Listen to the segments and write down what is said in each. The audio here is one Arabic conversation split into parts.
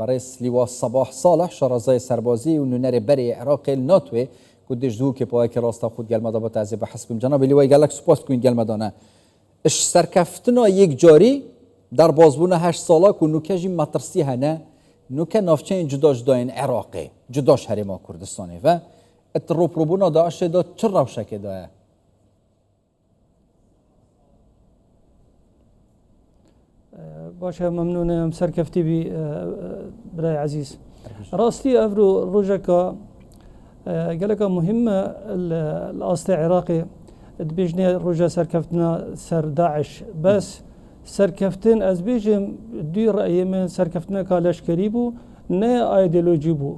برئيس لواء صباح صالح شارزای سربازی و نونر بری عراق الناتوی کدش دو که پای که راستا خود گل مدابت از بحث بیم جناب لیوای گلک سپاس کنید گل مدانه اش سرکفتنا یک جاری در بازبون 8 ساله که نوکجی مطرسی هنه نوکه نافچه جداش داین عراقی جداش هریما کردستانی و اتروپروبونا داعش دا چه روشکه داه؟ باشه ممنونم سرکفتی بی برای عزیز راستی افرو روجکا قالك مهمة الأسطى العراقي تبيجني رجع سركفتنا سر داعش بس سركفتن از بيجم دي رأي من سركفتنا كالش كريبو نه ايديولوجي بو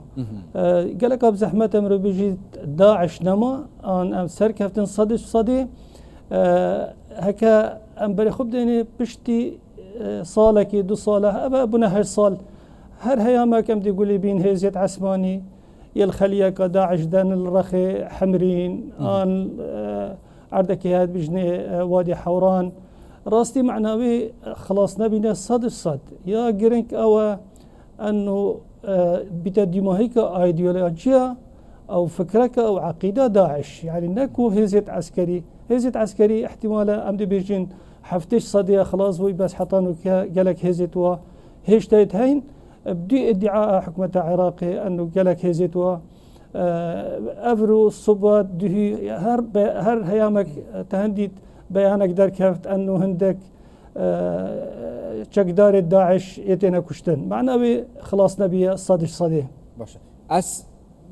قالك بزحمة امرو بيجي داعش نما ان سركفتن صدي هكا ام بري خب ديني بشتي صالك 2 صالة ابا بنا 8 صال هر هياما كم دي قولي بين هيزيت عسماني يالخليه كداعش دان الرخي حمرين ان عردك هاد بجني وادي حوران راستي معناوي خلاص نبينا صد يا جرينك او انه بتديما هيك ايديولوجيا او فكرك او عقيده داعش يعني نكو هزت عسكري احتمالا امدي بيجين حفتش صدية خلاص وي بس حطانو قالك هزت و هيش تايت هين بدي ادعاء حكومة عراقي انه قالك هزت و افرو الصبات دهي هر هيامك تهنديت بيانك در كفت انه هندك چكدار داعش يتينا كشتن معناوي خلاص نبيه صدي باشه از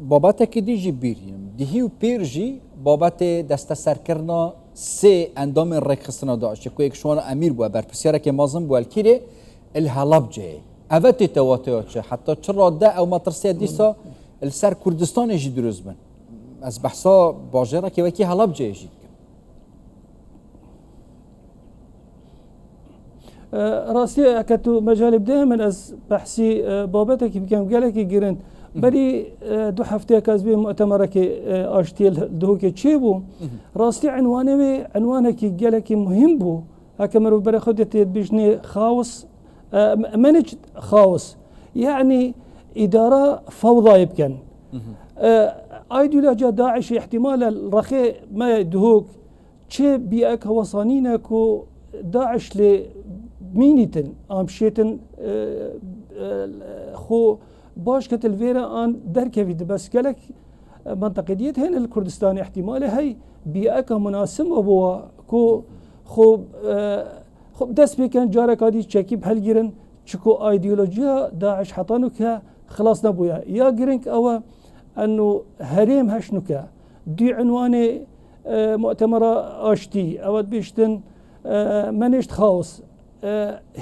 بابت که دیجی بیریم دیهی و پیرجی بابت دست سرکرنا سه اندام رکستنا داشت که یک شوان امیر بود بر پسیاره که مازن بود الکیره الحلب جه اوت تواتیات حتی چرا ده او مطرسیه دیسا السر کردستان جی دروز بن از بحثا باجره که وکی حلب جه جید راسي اكتو مجال دائما از بحثي بابتك بكم قالك جيرن بري دو هفته كازبي مؤتمرك اشتيل دوك تشيبو راسي عنوانك قالك مهم بو هكمرو بري خدت بيجني خاوس مانج خاوس يعني اداره فوضى يبكن ايديولوجيا داعش احتمال الرخي ما يدهوك تشي بيئك وصانينك داعش ل مينيتن امشيتن خو باش كتل فيرا ان دركفيد بس قالك منطقية هنا الكردستان احتمال هي بيئك مناسب ابو كو خو دس بكن جارك هذه تشكيب هالجيرن شكو ايديولوجيا داعش حطانك خلاص نبويا يا جرينك او انه هريم هشنك دي عنوان مؤتمر اشتي او بيشتن منشت خاص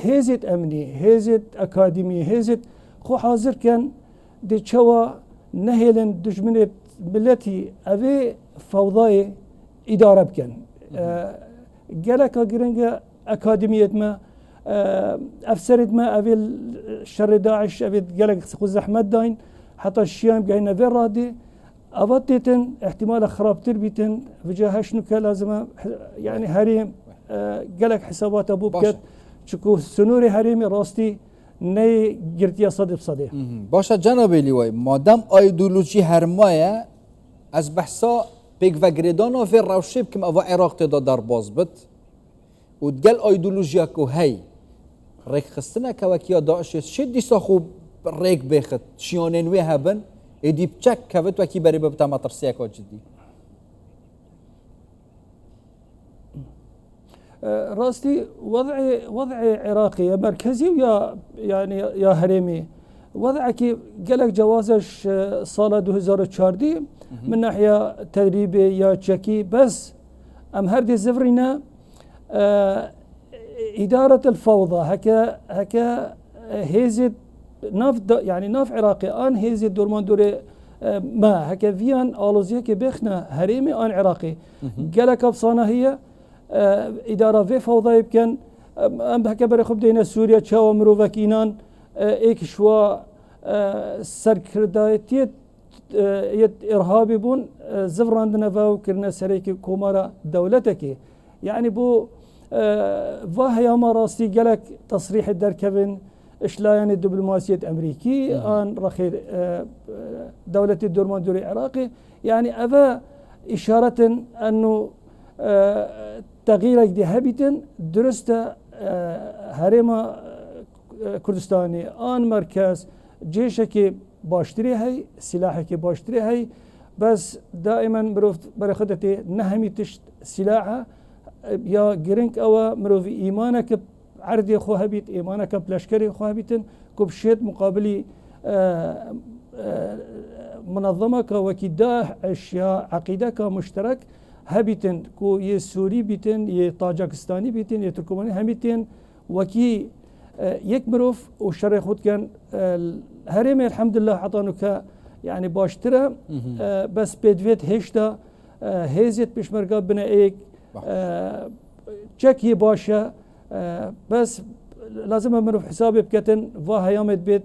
هزت امني هزت اكاديمي هزت خو حاضر كان دي تشوا نهلن دجمنت بلتي ابي فوضى اداره بكن قالك جرينجا اكاديميه ما افسرت ما ابي الشر داعش ابي قالك خوز احمد داين حتى الشيام جاينا في رادي ابطيتن احتمال خراب تربيتن وجاه شنو لازم يعني هريم قالك حسابات ابو بكت شكو سنوري هريمي راستي ني قرتيا صدي باشا جناب لیوای مادام ایدئولوژی هرمایه از بحثا پیک و گریدانا في روشب کم او عراق تدا در باز بد و دگل ایدئولوژیا کو هی ریک خستنا کوکیا داعش شدی ساخو ریک بخت شیانن وی هبن ادی بچک کوت وکی بری بتا مطرسیه کو جدی راستي وضع عراقي مركزي ويا يعني يا هريمي وضعك قالك جوازش صالة 2014 من ناحية تدريبي يا تشكي بس ام هردي زفرنا إدارة الفوضى هكا هيزت ناف عراقي ان هيزت دورمان دوري ما هكا فيان آلوزيه كي بيخنا هريمي ان عراقي قالك بصانا هي إدارة في فوضى يمكن أم بحكبر خب دينا سوريا تشاو مروفاكينان إيك شوا سركردايتيت يت إرهابي بون زفران دنفاو كرنا سريك كومارا دولتك يعني بو فاهيا ما راستي قالك تصريح الدركبن إشلايان الدبلوماسية أمريكي آن رخي دولة الدورمان دوري العراقي يعني أبا إشارة أنه تغييرك دي هبيتن درست هرما كردستاني آن مركز جيشك باشتري هاي سلاحك باشتري هاي بس دائما مروف برخدتي نهمي تشت سلاحها يا جرينك أو مروف إيمانك عردي خو هبيت إيمانك بلشكري خو هبيتن كبشيت مقابلي منظمة وكي داعش يا عقيدة كمشترك هبيتن كو يه سوري بيتن يه طاجكستاني بيتن يه تركماني هبيتن وكي يك مروف وشري خود كان هرمي الحمد لله عطانو ك يعني باشترا بس بدفيت هشتا هيزت بشمرقا بنا ايك تشكي باشا بس لازم مروف حسابي بكتن فاها يامد بيت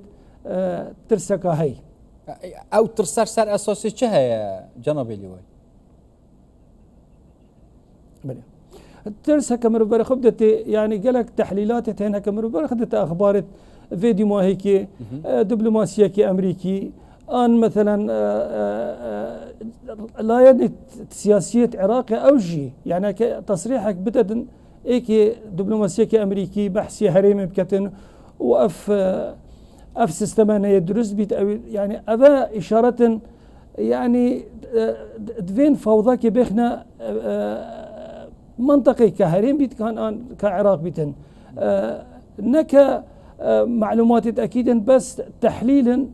ترسكا هاي او ترسر سر اساسي چه هي جناب اللواء؟ بله ترسها كمرو برا خبدتي يعني قالك تحليلات هنا كمرو برا خدت اخبار فيديو ما هيك دبلوماسيه كي امريكي ان مثلا لا يعني سياسيه عراقي اوجي يعني تصريحك بدت ايكي دبلوماسيه كي امريكي بحثي هريم بكتن اف سيستم يدرس بيت يعني ابا اشاره يعني دفين فوضى كي بيخنا منطقي كهريم بيت كان كعراق بيتن نك معلومات اكيدا بس تحليلا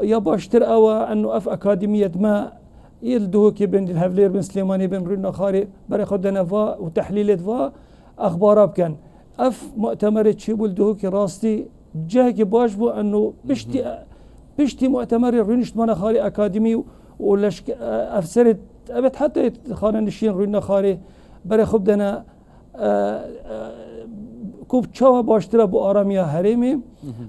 يا باشتر او انه اف اكاديميه ما يلدوه كي بن الهفلير بن سليماني بن رينا خاري بري خدنا فا وتحليل فا اخبار كان اف مؤتمر تشيبول دوكي راستي جاكي باش بو انه بشتي مؤتمر رينشت مانا خاري اكاديمي ولش افسرت ابد حتى خانا نشين رينا خاري بري خبدنا كوب تشاوا باشترا بو آراميا هريمي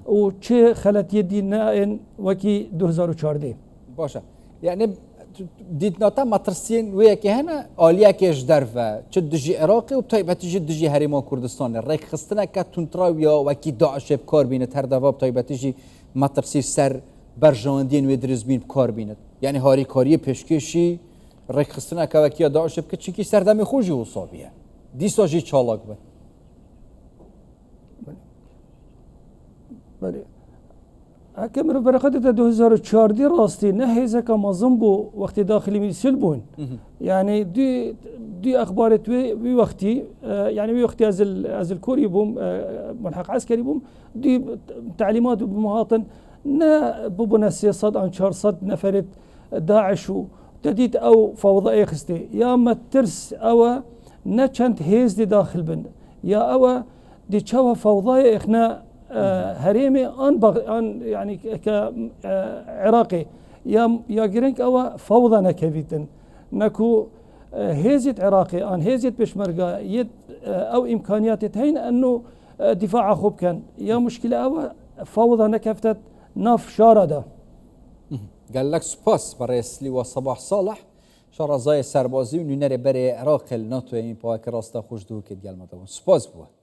و چه خلت يدي نائن وكي 2014 باشا يعني ديتنا ما ترسين وياك هنا آلية كيش درفة چه دجي عراقي و بطيبة تجي دجي هريما كردستان الريك خستنا كتونتراويا وكي داعش بكار بينت هر دفا بطيبة تجي ما ترسي سر برجاندين ويدرز بين بكار بينت يعني هاري كاريه پشکشی ريك خستنا كوكي داعش بكت چنكي سردمي خوجي وصابيه دي ساجي چالاك بن بله هكمل برخدت 2014 راستي نهيزة كمظن بو وقت داخلي ميسيل بون يعني دي اخبارت وي وقتي يعني وي وقتي از الكوري بوم ملحق عسكري بوم دي تعليمات بمواطن نا بوبنا صد انشار صد نفرت داعش تديت او فوضى خستي يا ما ترس او نشنت هيز دي داخل بن يا او دي تشوا فوضى اخنا هريمي ان يعني كعراقي يا جرينك او فوضى نكفيتن نكو هيزت عراقي ان هيزت بشمرقه يد او امكانيات هين انه دفاع خوب كان يا مشكله او فوضى نكفتت ناف شارده قال لك سباس برئيس لواء صباح صالح شارزای سربازی و نونر بری عراق الناتو این پاک راستا خوش دو که گل مدام سپاس بود